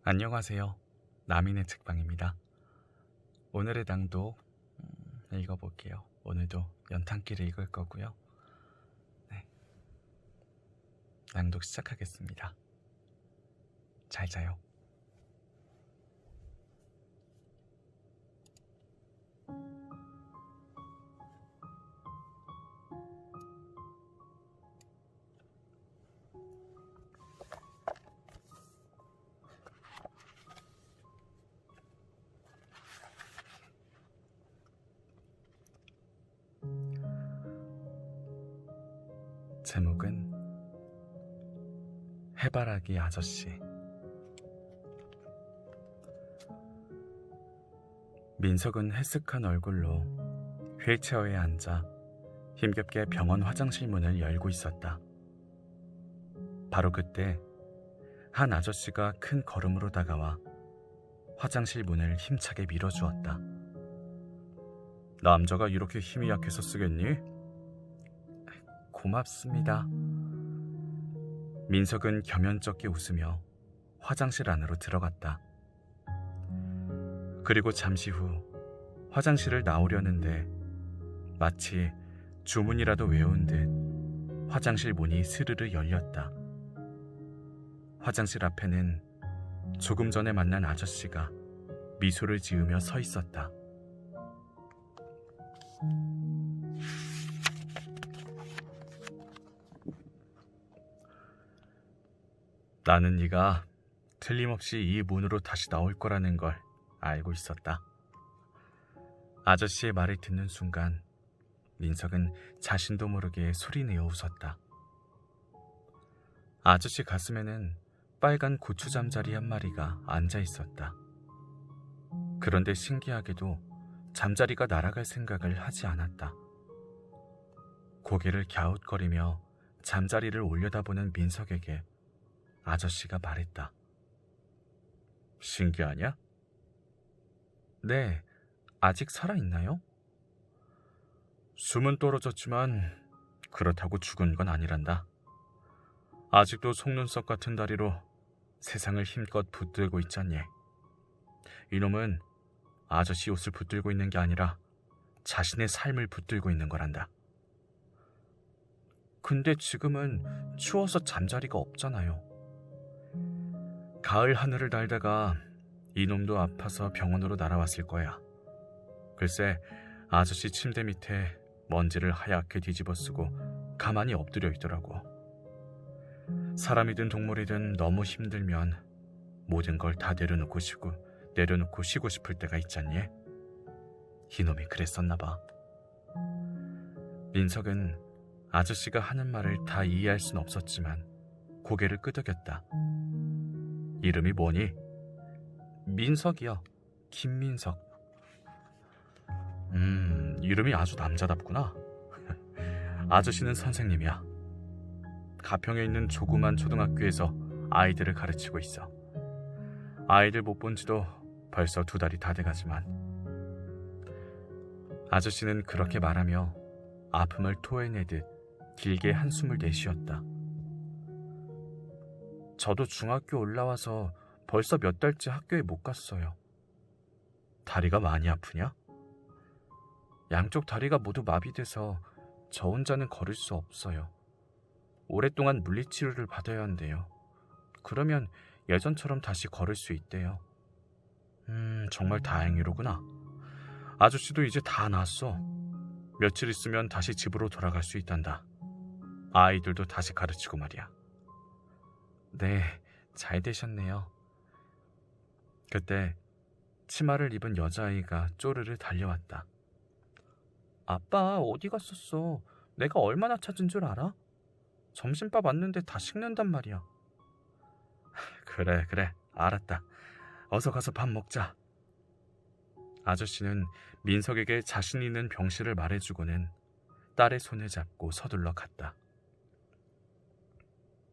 안녕하세요. 남인의 책방입니다. 오늘의 낭독 읽어볼게요. 오늘도 연탄기를 읽을 거고요. 네, 낭독 시작하겠습니다. 잘 자요. 제목은 해바라기 아저씨. 민석은 해쓱한 얼굴로 휠체어에 앉아 힘겹게 병원 화장실 문을 열고 있었다. 바로 그때 한 아저씨가 큰 걸음으로 다가와 화장실 문을 힘차게 밀어주었다. 남자가 이렇게 힘이 약해서 쓰겠니? 고맙습니다. 민석은 겸연쩍게 웃으며 화장실 안으로 들어갔다. 그리고 잠시 후 화장실을 나오려는데 마치 주문이라도 외운 듯 화장실 문이 스르르 열렸다. 화장실 앞에는 조금 전에 만난 아저씨가 미소를 지으며 서 있었다. 나는 네가 틀림없이 이 문으로 다시 나올 거라는 걸 알고 있었다. 아저씨의 말을 듣는 순간 민석은 자신도 모르게 소리내어 웃었다. 아저씨 가슴에는 빨간 고추 잠자리 한 마리가 앉아 있었다. 그런데 신기하게도 잠자리가 날아갈 생각을 하지 않았다. 고개를 갸웃거리며 잠자리를 올려다보는 민석에게 아저씨가 말했다. 신기하냐? 네, 아직 살아있나요? 숨은 떨어졌지만 그렇다고 죽은 건 아니란다. 아직도 속눈썹 같은 다리로 세상을 힘껏 붙들고 있잖니. 이놈은 아저씨 옷을 붙들고 있는 게 아니라 자신의 삶을 붙들고 있는 거란다. 근데 지금은 추워서 잠자리가 없잖아요. 가을 하늘을 날다가 이놈도 아파서 병원으로 날아왔을 거야. 글쎄, 아저씨 침대 밑에 먼지를 하얗게 뒤집어 쓰고 가만히 엎드려 있더라고. 사람이든 동물이든 너무 힘들면 모든 걸 다 내려놓고 쉬고 싶을 때가 있잖니. 이놈이 그랬었나 봐. 민석은 아저씨가 하는 말을 다 이해할 순 없었지만 고개를 끄덕였다. 이름이 뭐니? 민석이요. 김민석. 이름이 아주 남자답구나. 아저씨는 선생님이야. 가평에 있는 조그만 초등학교에서 아이들을 가르치고 있어. 아이들 못 본 지도 벌써 2달이 다 돼가지만. 아저씨는 그렇게 말하며 아픔을 토해내듯 길게 한숨을 내쉬었다. 저도 중학교 올라와서 벌써 몇 달째 학교에 못 갔어요. 다리가 많이 아프냐? 양쪽 다리가 모두 마비돼서 저 혼자는 걸을 수 없어요. 오랫동안 물리치료를 받아야 한대요. 그러면 예전처럼 다시 걸을 수 있대요. 정말 다행이로구나. 아저씨도 이제 다 나았어. 며칠 있으면 다시 집으로 돌아갈 수 있단다. 아이들도 다시 가르치고 말이야. 네, 잘 되셨네요. 그때 치마를 입은 여자아이가 쪼르르 달려왔다. 아빠, 어디 갔었어? 내가 얼마나 찾은 줄 알아? 점심밥 왔는데 다 식는단 말이야. 그래, 알았다. 어서 가서 밥 먹자. 아저씨는 민석에게 자신 있는 병실을 말해주고는 딸의 손을 잡고 서둘러 갔다.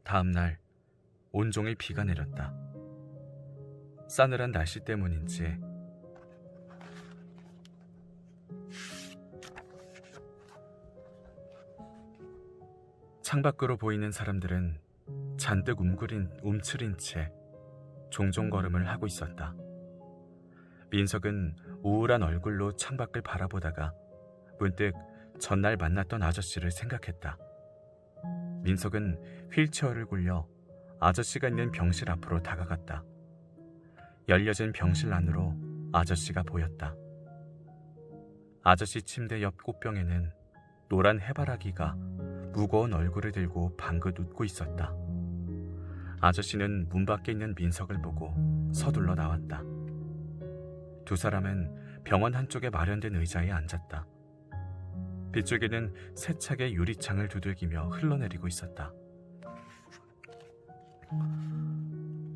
다음 날 온종일 비가 내렸다. 싸늘한 날씨 때문인지 창밖으로 보이는 사람들은 잔뜩 움츠린 채 종종 걸음을 하고 있었다. 민석은 우울한 얼굴로 창밖을 바라보다가 문득 전날 만났던 아저씨를 생각했다. 민석은 휠체어를 굴려 아저씨가 있는 병실 앞으로 다가갔다. 열려진 병실 안으로 아저씨가 보였다. 아저씨 침대 옆 꽃병에는 노란 해바라기가 무거운 얼굴을 들고 방긋 웃고 있었다. 아저씨는 문 밖에 있는 민석을 보고 서둘러 나왔다. 두 사람은 병원 한쪽에 마련된 의자에 앉았다. 빗줄기는 세차게 유리창을 두들기며 흘러내리고 있었다.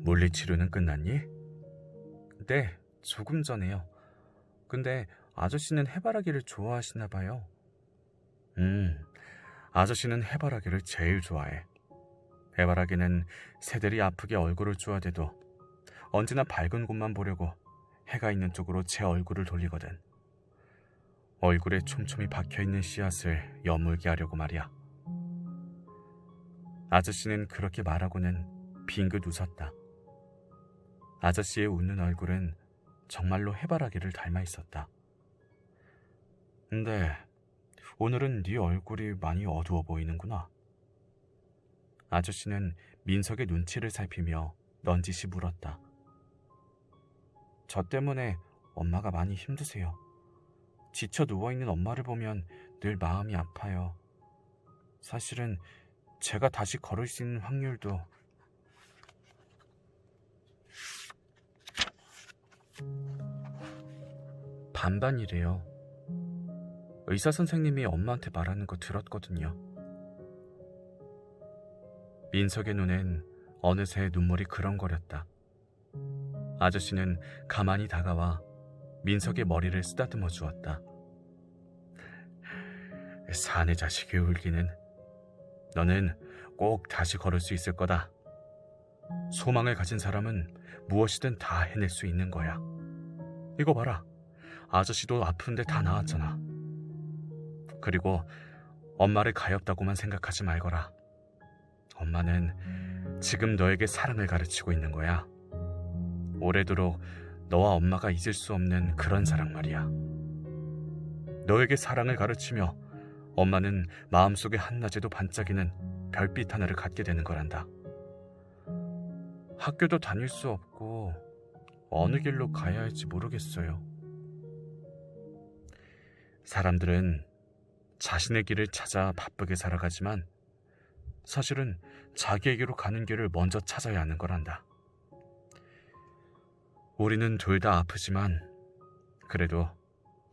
물리치료는 끝났니? 네, 조금 전에요. 근데 아저씨는 해바라기를 좋아하시나 봐요. 아저씨는 해바라기를 제일 좋아해. 해바라기는 새들이 아프게 얼굴을 쪼아대도 언제나 밝은 곳만 보려고 해가 있는 쪽으로 제 얼굴을 돌리거든. 얼굴에 촘촘히 박혀있는 씨앗을 여물게 하려고 말이야. 아저씨는 그렇게 말하고는 빙긋 웃었다. 아저씨의 웃는 얼굴은 정말로 해바라기를 닮아 있었다. 근데 오늘은 네 얼굴이 많이 어두워 보이는구나. 아저씨는 민석의 눈치를 살피며 넌지시 물었다. 저 때문에 엄마가 많이 힘드세요. 지쳐 누워있는 엄마를 보면 늘 마음이 아파요. 사실은 제가 다시 걸을 수 있는 확률도 반반이래요. 의사 선생님이 엄마한테 말하는 거 들었거든요. 민석의 눈엔 어느새 눈물이 그렁거렸다. 아저씨는 가만히 다가와 민석의 머리를 쓰다듬어 주었다. 사내 자식의 울기는 너는 꼭 다시 걸을 수 있을 거다. 소망을 가진 사람은 무엇이든 다 해낼 수 있는 거야. 이거 봐라. 아저씨도 아픈데 다 나았잖아. 그리고 엄마를 가엾다고만 생각하지 말거라. 엄마는 지금 너에게 사랑을 가르치고 있는 거야. 오래도록 너와 엄마가 잊을 수 없는 그런 사랑 말이야. 너에게 사랑을 가르치며 엄마는 마음속에 한낮에도 반짝이는 별빛 하나를 갖게 되는 거란다. 학교도 다닐 수 없고 어느 길로 가야 할지 모르겠어요. 사람들은 자신의 길을 찾아 바쁘게 살아가지만 사실은 자기에게로 가는 길을 먼저 찾아야 하는 거란다. 우리는 둘 다 아프지만 그래도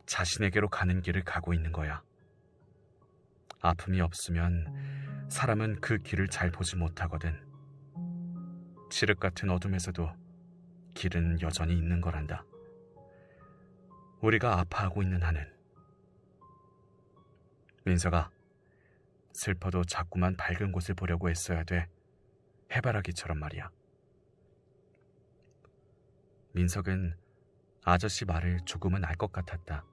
자신에게로 가는 길을 가고 있는 거야. 아픔이 없으면 사람은 그 길을 잘 보지 못하거든. 칠흑 같은 어둠에서도 길은 여전히 있는 거란다. 우리가 아파하고 있는 한은. 민석아, 슬퍼도 자꾸만 밝은 곳을 보려고 애써야 돼. 해바라기처럼 말이야. 민석은 아저씨 말을 조금은 알 것 같았다.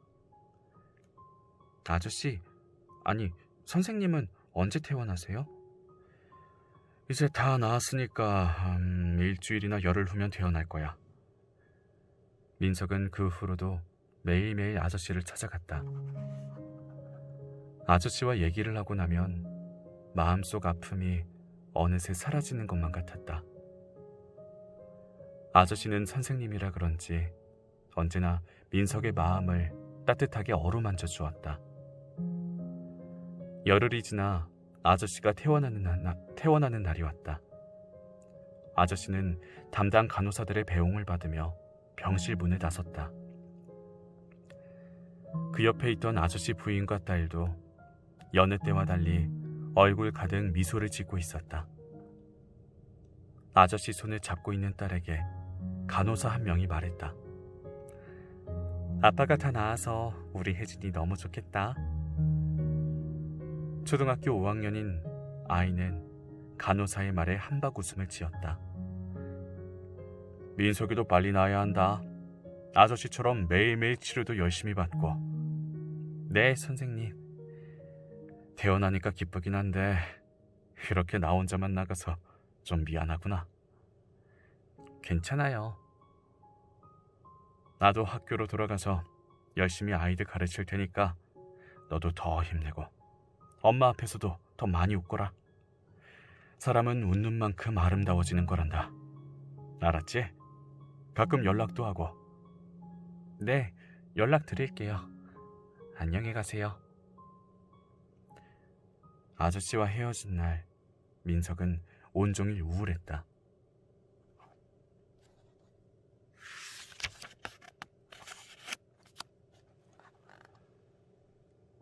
아저씨, 아니 선생님은 언제 퇴원하세요? 이제 다 나았으니까 일주일이나 열흘 후면 퇴원할 거야. 민석은 그 후로도 매일매일 아저씨를 찾아갔다. 아저씨와 얘기를 하고 나면 마음속 아픔이 어느새 사라지는 것만 같았다. 아저씨는 선생님이라 그런지 언제나 민석의 마음을 따뜻하게 어루만져 주었다. 열흘이 지나 아저씨가 퇴원하는 날이 왔다. 아저씨는 담당 간호사들의 배웅을 받으며 병실 문에 나섰다. 그 옆에 있던 아저씨 부인과 딸도 여느 때와 달리 얼굴 가득 미소를 짓고 있었다. 아저씨 손을 잡고 있는 딸에게 간호사 한 명이 말했다. 아빠가 다 나아서 우리 혜진이 너무 좋겠다. 초등학교 5학년인 아이는 간호사의 말에 한박 웃음을 지었다. 민석이도 빨리 나아야 한다. 아저씨처럼 매일매일 치료도 열심히 받고. 네, 선생님. 태어나니까 기쁘긴 한데 이렇게 나 혼자만 나가서 좀 미안하구나. 괜찮아요. 나도 학교로 돌아가서 열심히 아이들 가르칠 테니까 너도 더 힘내고 엄마 앞에서도 더 많이 웃거라. 사람은 웃는 만큼 아름다워지는 거란다. 알았지? 가끔 연락도 하고. 네, 연락드릴게요. 안녕히 가세요. 아저씨와 헤어진 날, 민석은 온종일 우울했다.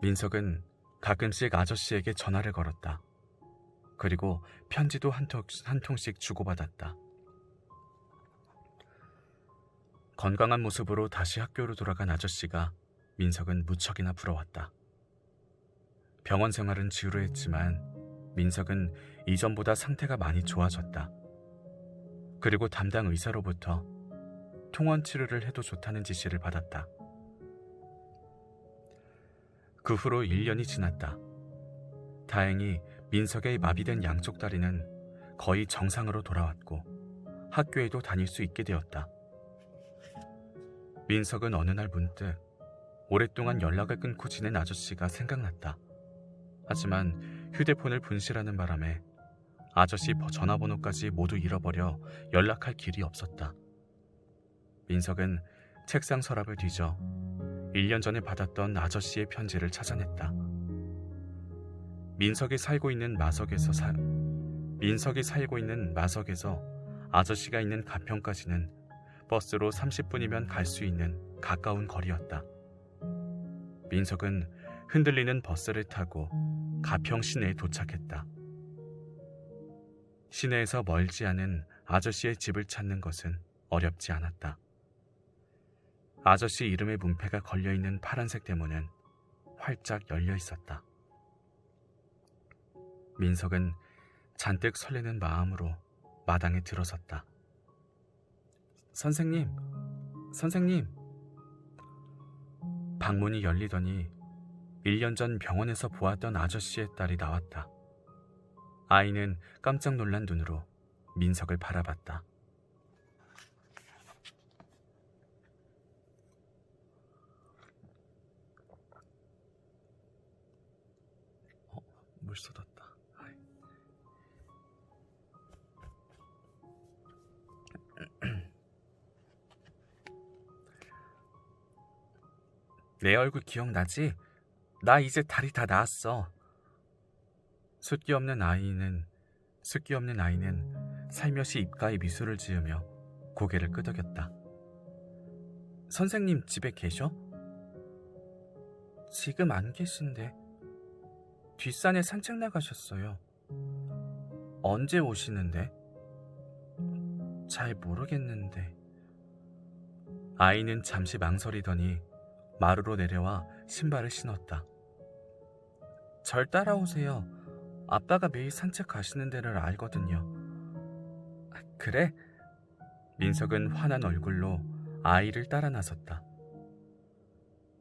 민석은 가끔씩 아저씨에게 전화를 걸었다. 그리고 편지도 한 통씩 주고받았다. 건강한 모습으로 다시 학교로 돌아간 아저씨가 민석은 무척이나 부러웠다. 병원 생활은 지루했지만 민석은 이전보다 상태가 많이 좋아졌다. 그리고 담당 의사로부터 통원 치료를 해도 좋다는 지시를 받았다. 그 후로 1년이 지났다. 다행히 민석의 마비된 양쪽 다리는 거의 정상으로 돌아왔고 학교에도 다닐 수 있게 되었다. 민석은 어느 날 문득 오랫동안 연락을 끊고 지낸 아저씨가 생각났다. 하지만 휴대폰을 분실하는 바람에 아저씨 전화번호까지 모두 잃어버려 연락할 길이 없었다. 민석은 책상 서랍을 뒤져 1년 전에 받았던 아저씨의 편지를 찾아냈다. 민석이 살고 있는 마석에서 아저씨가 있는 가평까지는 버스로 30분이면 갈 수 있는 가까운 거리였다. 민석은 흔들리는 버스를 타고 가평 시내에 도착했다. 시내에서 멀지 않은 아저씨의 집을 찾는 것은 어렵지 않았다. 아저씨 이름의 문패가 걸려있는 파란색 대문은 활짝 열려 있었다. 민석은 잔뜩 설레는 마음으로 마당에 들어섰다. 선생님. 방문이 열리더니 1년 전 병원에서 보았던 아저씨의 딸이 나왔다. 아이는 깜짝 놀란 눈으로 민석을 바라봤다. 물 쏟았다. 내 얼굴 기억나지? 나 이제 다리 다 나았어. 숫기 없는 아이는 살며시 입가에 미소를 지으며 고개를 끄덕였다. 선생님 집에 계셔? 지금 안 계신데. 뒷산에 산책 나가셨어요. 언제 오시는데? 잘 모르겠는데. 아이는 잠시 망설이더니 마루로 내려와 신발을 신었다. 절 따라오세요. 아빠가 매일 산책 가시는 데를 알거든요. 그래? 민석은 환한 얼굴로 아이를 따라 나섰다.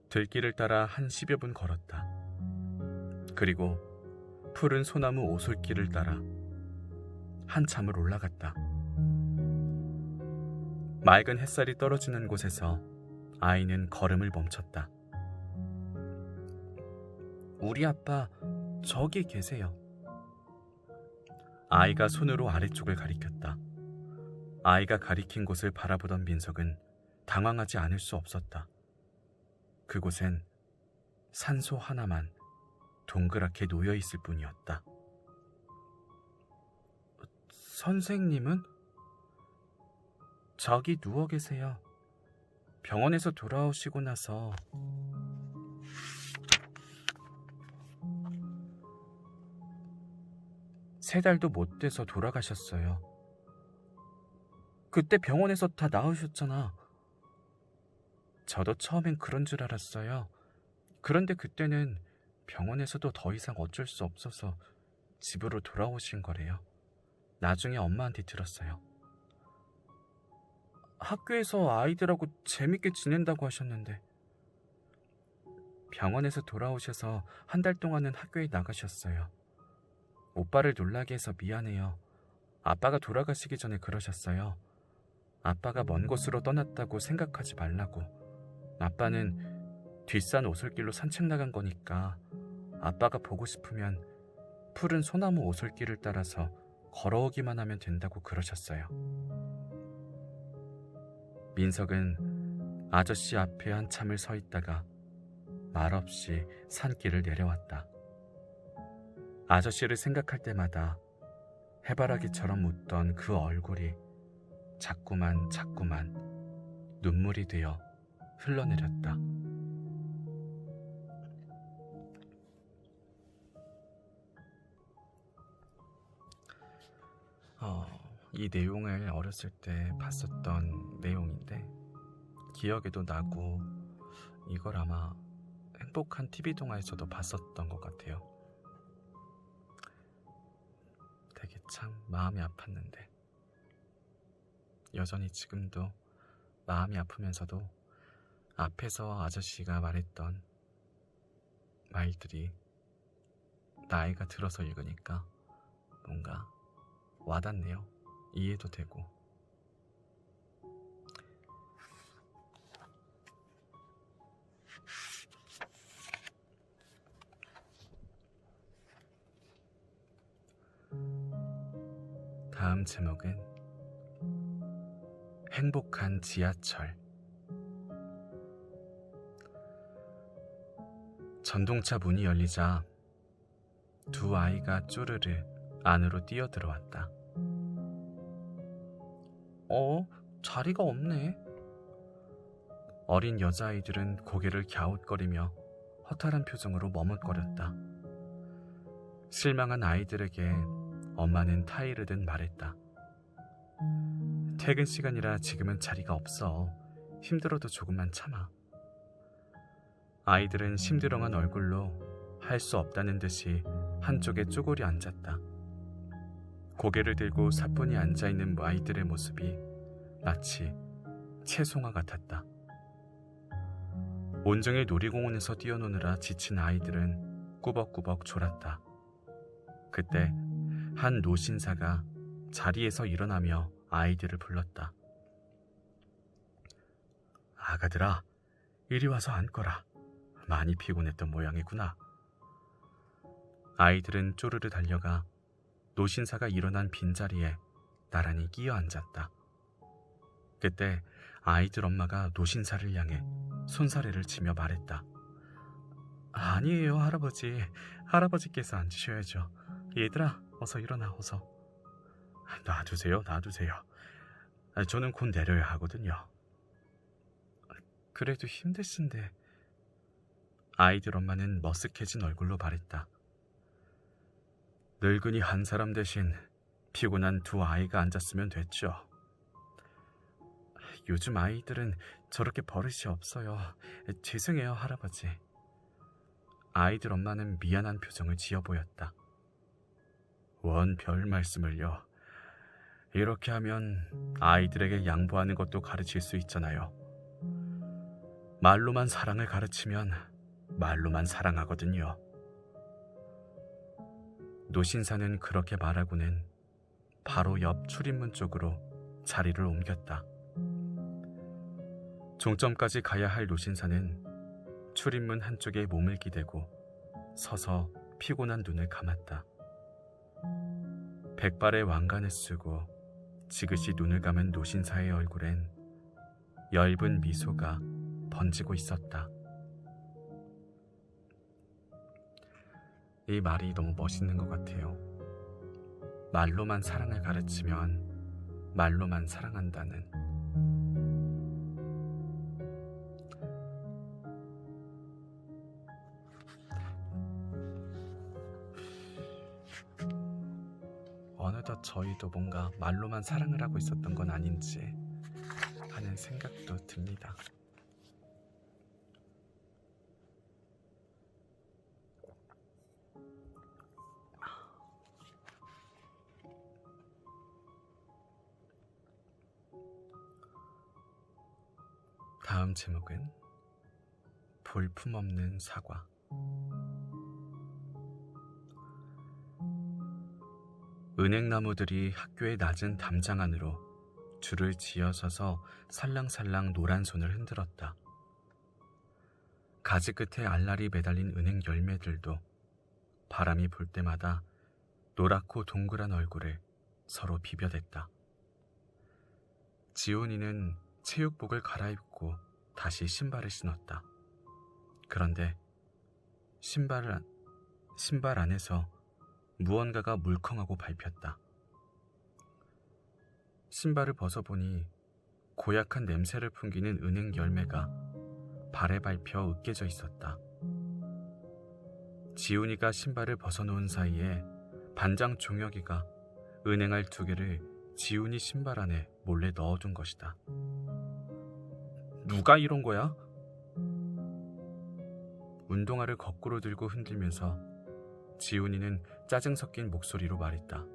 들길을 따라 한 10여 분 걸었다. 그리고 푸른 소나무 오솔길을 따라 한참을 올라갔다. 맑은 햇살이 떨어지는 곳에서 아이는 걸음을 멈췄다. 우리 아빠 저기 계세요. 아이가 손으로 아래쪽을 가리켰다. 아이가 가리킨 곳을 바라보던 민석은 당황하지 않을 수 없었다. 그곳엔 산소 하나만 동그랗게 놓여 있을 뿐이었다. 선생님은? 저기 누워 계세요. 병원에서 돌아오시고 나서 세 달도 못 돼서 돌아가셨어요. 그때 병원에서 다 나으셨잖아. 저도 처음엔 그런 줄 알았어요. 그런데 그때는 병원에서도 더 이상 어쩔 수 없어서 집으로 돌아오신 거래요. 나중에 엄마한테 들었어요. 학교에서 아이들하고 재밌게 지낸다고 하셨는데. 병원에서 돌아오셔서 한 달 동안은 학교에 나가셨어요. 오빠를 놀라게 해서 미안해요. 아빠가 돌아가시기 전에 그러셨어요. 아빠가 먼 곳으로 떠났다고 생각하지 말라고. 아빠는 뒷산 오솔길로 산책 나간 거니까 아빠가 보고 싶으면 푸른 소나무 오솔길을 따라서 걸어오기만 하면 된다고 그러셨어요. 민석은 아저씨 앞에 한참을 서 있다가 말없이 산길을 내려왔다. 아저씨를 생각할 때마다 해바라기처럼 웃던 그 얼굴이 자꾸만 눈물이 되어 흘러내렸다. 이 내용을 어렸을 때 봤었던 내용인데 기억에도 나고, 이걸 아마 행복한 TV 동화에서도 봤었던 것 같아요. 되게 참 마음이 아팠는데 여전히 지금도 마음이 아프면서도 앞에서 아저씨가 말했던 말들이 나이가 들어서 읽으니까 뭔가 와닿네요. 이해도 되고. 다음 제목은 행복한 지하철. 전동차 문이 열리자 두 아이가 쪼르르 안으로 뛰어들어왔다. 자리가 없네. 어린 여자아이들은 고개를 갸웃거리며 허탈한 표정으로 머뭇거렸다. 실망한 아이들에게 엄마는 타이르 듯 말했다. 퇴근 시간이라 지금은 자리가 없어. 힘들어도 조금만 참아. 아이들은 심드렁한 얼굴로 할 수 없다는 듯이 한쪽에 쪼그려 앉았다. 고개를 들고 사뿐히 앉아있는 아이들의 모습이 마치 채송화 같았다. 온종일 놀이공원에서 뛰어노느라 지친 아이들은 꾸벅꾸벅 졸았다. 그때 한 노신사가 자리에서 일어나며 아이들을 불렀다. 아가들아, 이리 와서 앉거라. 많이 피곤했던 모양이구나. 아이들은 쪼르르 달려가 노신사가 일어난 빈자리에 나란히 끼어 앉았다. 그때 아이들 엄마가 노신사를 향해 손사래를 치며 말했다. 아니에요, 할아버지. 할아버지께서 앉으셔야죠. 얘들아, 어서 일어나, 어서. 놔두세요. 저는 곧 내려야 하거든요. 그래도 힘드신데. 아이들 엄마는 머쓱해진 얼굴로 말했다. 늙은이 한 사람 대신 피곤한 두 아이가 앉았으면 됐죠. 요즘 아이들은 저렇게 버릇이 없어요. 죄송해요, 할아버지. 아이들 엄마는 미안한 표정을 지어 보였다. 원 별 말씀을요. 이렇게 하면 아이들에게 양보하는 것도 가르칠 수 있잖아요. 말로만 사랑을 가르치면 말로만 사랑하거든요. 노신사는 그렇게 말하고는 바로 옆 출입문 쪽으로 자리를 옮겼다. 종점까지 가야 할 노신사는 출입문 한쪽에 몸을 기대고 서서 피곤한 눈을 감았다. 백발의 왕관을 쓰고 지그시 눈을 감은 노신사의 얼굴엔 엷은 미소가 번지고 있었다. 이 말이 너무 멋있는 것 같아요. 말로만 사랑을 가르치면 말로만 사랑한다는. 어느덧 저희도 뭔가 말로만 사랑을 하고 있었던 건 아닌지 하는 생각도 듭니다. 다음 제목은 볼품없는 사과. 은행나무들이 학교의 낮은 담장 안으로 줄을 지어서서 살랑살랑 노란 손을 흔들었다. 가지 끝에 알알이 매달린 은행 열매들도 바람이 불 때마다 노랗고 동그란 얼굴을 서로 비벼댔다. 지훈이는 체육복을 갈아입고 다시 신발을 신었다. 그런데 신발 안에서 무언가가 물컹하고 밟혔다. 신발을 벗어보니 고약한 냄새를 풍기는 은행 열매가 발에 밟혀 으깨져 있었다. 지훈이가 신발을 벗어놓은 사이에 반장 종혁이가 은행알 2개를 지훈이 신발 안에 몰래 넣어둔 것이다. 누가 이런 거야? 운동화를 거꾸로 들고 흔들면서 지훈이는 짜증 섞인 목소리로 말했다.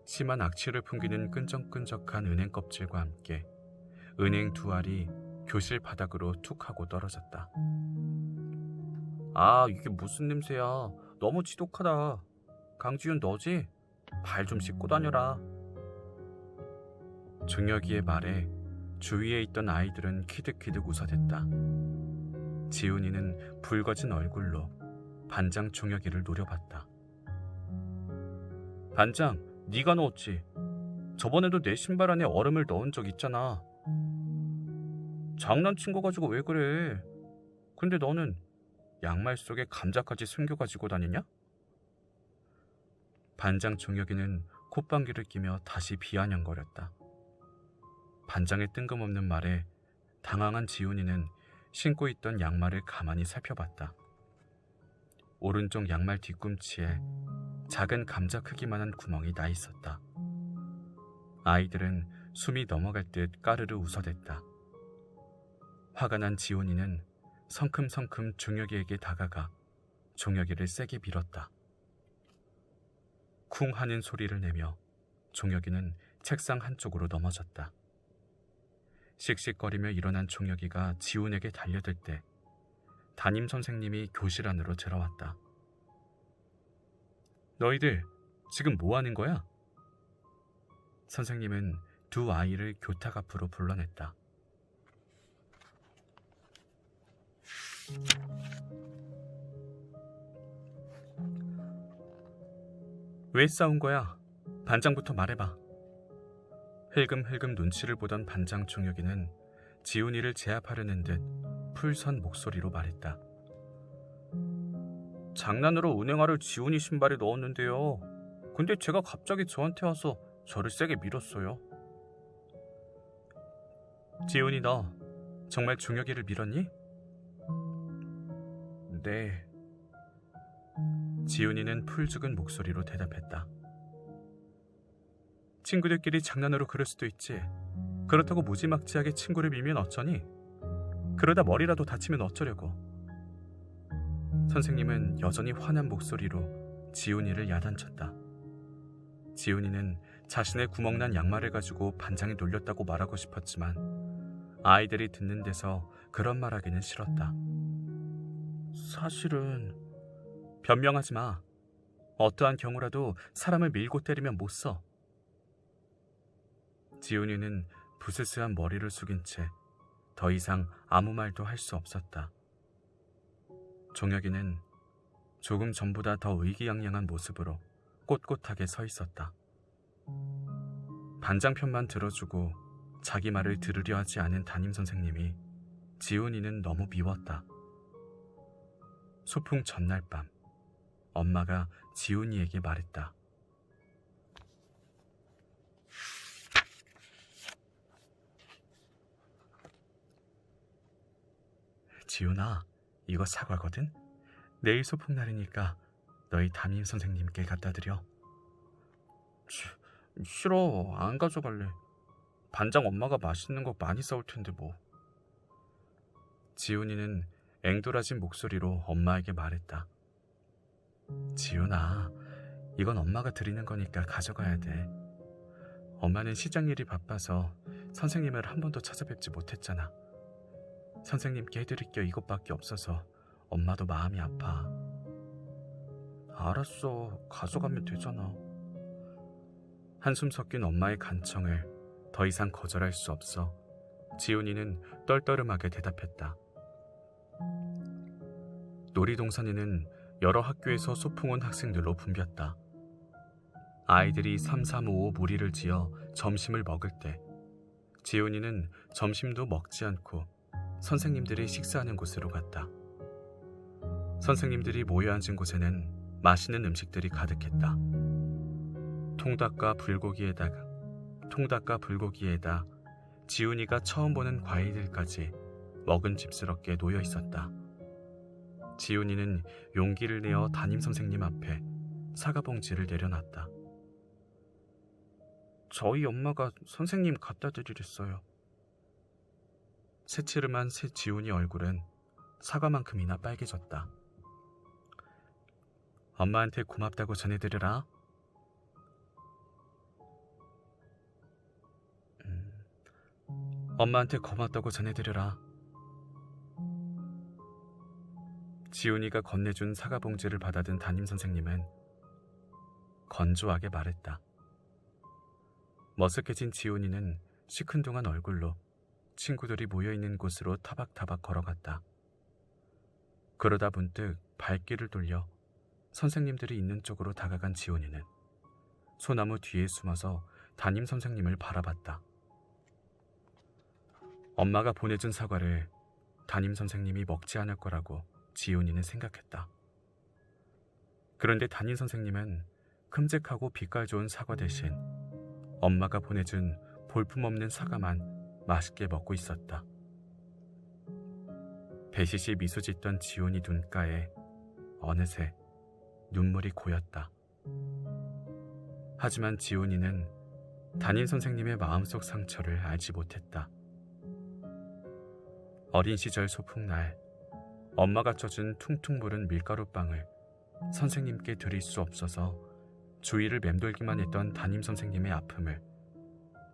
심한 악취를 풍기는 끈적끈적한 은행 껍질과 함께 은행 2알이 교실 바닥으로 툭 하고 떨어졌다. 아, 이게 무슨 냄새야. 너무 지독하다. 강지훈 너지? 발 좀 씻고 다녀라. 종혁이의 말에 주위에 있던 아이들은 키득키득 웃어댔다. 지훈이는 붉어진 얼굴로 반장 종혁이를 노려봤다. 반장, 네가 넣었지? 저번에도 내 신발 안에 얼음을 넣은 적 있잖아. 장난친 거 가지고 왜 그래? 근데 너는 양말 속에 감자까지 숨겨가지고 다니냐? 반장 종혁이는 콧방귀를 끼며 다시 비아냥거렸다. 반장의 뜬금없는 말에 당황한 지훈이는 신고 있던 양말을 가만히 살펴봤다. 오른쪽 양말 뒤꿈치에 작은 감자 크기만한 구멍이 나 있었다. 아이들은 숨이 넘어갈 듯 까르르 웃어댔다. 화가 난 지훈이는 성큼성큼 종혁이에게 다가가 종혁이를 세게 밀었다. 쿵 하는 소리를 내며 종혁이는 책상 한쪽으로 넘어졌다. 씩씩거리며 일어난 종혁이가 지훈에게 달려들 때 담임 선생님이 교실 안으로 들어왔다. 너희들 지금 뭐 하는 거야? 선생님은 2 아이를 교탁 앞으로 불러냈다. 왜 싸운 거야? 반장부터 말해봐. 흘금흘금 눈치를 보던 반장 종혁이는 지훈이를 제압하려는 듯 풀선 목소리로 말했다. 장난으로 은행알을 지훈이 신발에 넣었는데요. 근데 제가 갑자기 저한테 와서 저를 세게 밀었어요. 지훈이, 너 정말 종혁이를 밀었니? 네. 지훈이는 풀 죽은 목소리로 대답했다. 친구들끼리 장난으로 그럴 수도 있지. 그렇다고 무지막지하게 친구를 밀면 어쩌니? 그러다 머리라도 다치면 어쩌려고. 선생님은 여전히 화난 목소리로 지훈이를 야단쳤다. 지훈이는 자신의 구멍난 양말을 가지고 반장이 놀렸다고 말하고 싶었지만 아이들이 듣는 데서 그런 말하기는 싫었다. 사실은... 변명하지 마. 어떠한 경우라도 사람을 밀고 때리면 못 써. 지훈이는 부스스한 머리를 숙인 채 더 이상 아무 말도 할 수 없었다. 종혁이는 조금 전보다 더 의기양양한 모습으로 꼿꼿하게 서 있었다. 반장 편만 들어주고 자기 말을 들으려 하지 않은 담임 선생님이 지훈이는 너무 미웠다. 소풍 전날 밤 엄마가 지훈이에게 말했다. 지훈아, 이거 사과거든? 내일 소풍날이니까 너희 담임 선생님께 갖다 드려. 싫어, 안 가져갈래. 반장 엄마가 맛있는 거 많이 싸울 텐데 뭐. 지훈이는 앵돌아진 목소리로 엄마에게 말했다. 지훈아, 이건 엄마가 드리는 거니까 가져가야 돼. 엄마는 시장 일이 바빠서 선생님을 한 번도 찾아뵙지 못했잖아. 선생님께 해드릴 게 이것밖에 없어서 엄마도 마음이 아파. 알았어, 가져가면 되잖아. 한숨 섞인 엄마의 간청을 더 이상 거절할 수 없어 지훈이는 떨떠름하게 대답했다. 놀이동산에는 여러 학교에서 소풍 온 학생들로 붐볐다. 아이들이 3355 무리를 지어 점심을 먹을 때 지훈이는 점심도 먹지 않고 선생님들이 식사하는 곳으로 갔다. 선생님들이 모여 앉은 곳에는 맛있는 음식들이 가득했다. 통닭과 불고기에다 지훈이가 처음 보는 과일들까지 먹음직스럽게 놓여 있었다. 지훈이는 용기를 내어 담임선생님 앞에 사과봉지를 내려놨다. 저희 엄마가 선생님 갖다 드리랬어요. 새치름한 새 지훈이 얼굴은 사과만큼이나 빨개졌다. 엄마한테 고맙다고 전해드려라. 엄마한테 고맙다고 전해드려라. 지훈이가 건네준 사과봉지를 받아든 담임선생님은 건조하게 말했다. 머쓱해진 지훈이는 시큰둥한 얼굴로 친구들이 모여있는 곳으로 타박타박 걸어갔다. 그러다 문득 발길을 돌려 선생님들이 있는 쪽으로 다가간 지훈이는 소나무 뒤에 숨어서 담임선생님을 바라봤다. 엄마가 보내준 사과를 담임선생님이 먹지 않을 거라고 지훈이는 생각했다. 그런데 담임선생님은 큼직하고 빛깔 좋은 사과 대신 엄마가 보내준 볼품없는 사과만 맛있게 먹고 있었다. 배시시 미소 짓던 지훈이 눈가에 어느새 눈물이 고였다. 하지만 지훈이는 담임선생님의 마음속 상처를 알지 못했다. 어린 시절 소풍날 엄마가 쪄준 퉁퉁 부른 밀가루빵을 선생님께 드릴 수 없어서 주위를 맴돌기만 했던 담임선생님의 아픔을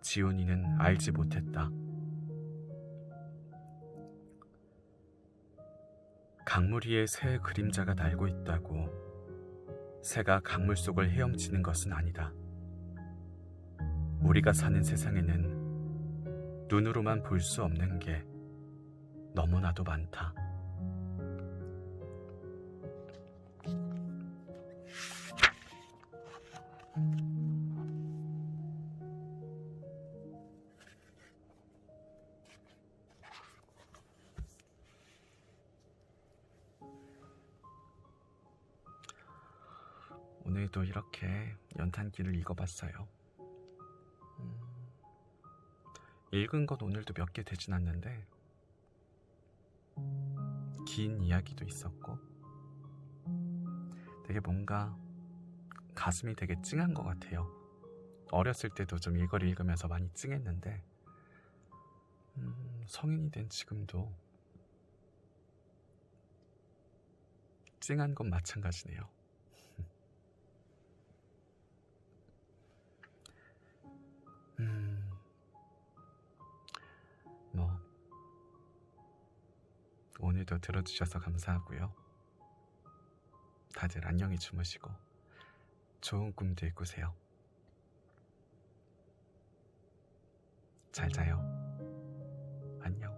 지훈이는 알지 못했다. 강물 위에 새의 그림자가 날고 있다고 새가 강물 속을 헤엄치는 것은 아니다. 우리가 사는 세상에는 눈으로만 볼 수 없는 게 너무나도 많다. 오늘도 이렇게 연탄기를 읽어봤어요. 읽은 건 오늘도 몇 개 되진 않는데 긴 이야기도 있었고 되게 뭔가 가슴이 되게 찡한 것 같아요. 어렸을 때도 좀 이걸 읽으면서 많이 찡했는데 성인이 된 지금도 찡한 건 마찬가지네요. 오늘도 들어주셔서 감사하고요. 다들 안녕히 주무시고 좋은 꿈들 꾸세요. 잘 자요. 안녕.